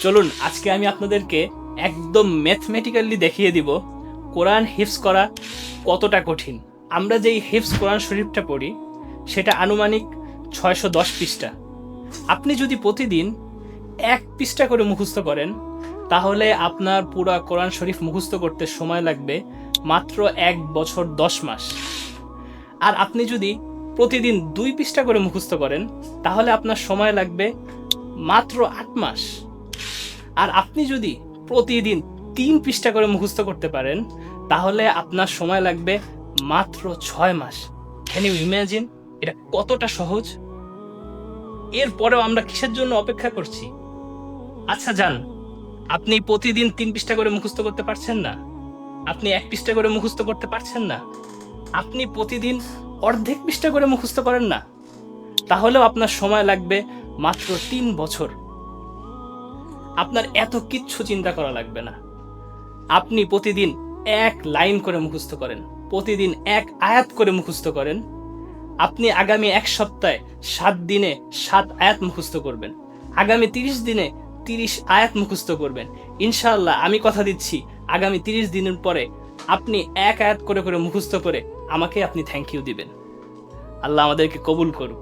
চলুন আজকে আমি আপনাদেরকে একদম ম্যাথমেটিক্যালি দেখিয়ে দিব কোরআন হিফজ করা কতটা কঠিন। আমরা যেই হিফজ কোরআন শরীফটা পড়ি সেটা আনুমানিক 610 পৃষ্ঠা। আপনি যদি প্রতিদিন 1 পৃষ্ঠা করে মুখস্থ করেন তাহলে আপনার পুরা কোরআন শরীফ মুখস্থ করতে সময় লাগবে মাত্র 1 বছর 10 মাস। আর আপনি যদি প্রতিদিন 2 পৃষ্ঠা করে মুখস্থ করেন তাহলে আপনার সময় লাগবে মাত্র 8 মাস। আর আপনি যদি প্রতিদিন 3 পৃষ্ঠা করে মুখস্থ করতে পারেন তাহলে আপনার সময় লাগবে মাত্র 6 মাস। ক্যান ইউ ইমাজিন এটা কতটা সহজ? এরপরেও আমরা কিসের জন্য অপেক্ষা করছি? আচ্ছা যান, আপনি প্রতিদিন 3 পৃষ্ঠা করে মুখস্থ করতে পারছেন না, আপনি 1 পৃষ্ঠা করে মুখস্থ করতে পারছেন না, আপনি প্রতিদিন অর্ধেক পৃষ্ঠা করে মুখস্থ করেন না, তাহলেও আপনার সময় লাগবে মাত্র 3 বছর। আপনার এত কিচ্ছু চিন্তা করা লাগবে না। আপনি প্রতিদিন 1 লাইন করে মুখস্থ করেন, প্রতিদিন 1 আয়াত করে মুখস্থ করেন। আপনি আগামী 1 সপ্তাহে 7 দিনে 7 আয়াত মুখস্থ করবেন, আগামী 30 দিনে 30 আয়াত মুখস্থ করবেন। ইনশাআল্লাহ আমি কথা দিচ্ছি আগামী 30 দিনের পরে আপনি 1 আয়াত করে করে মুখস্থ করে আমাকে আপনি থ্যাংক ইউ দিবেন। আল্লাহ আমাদেরকে কবুল করুক।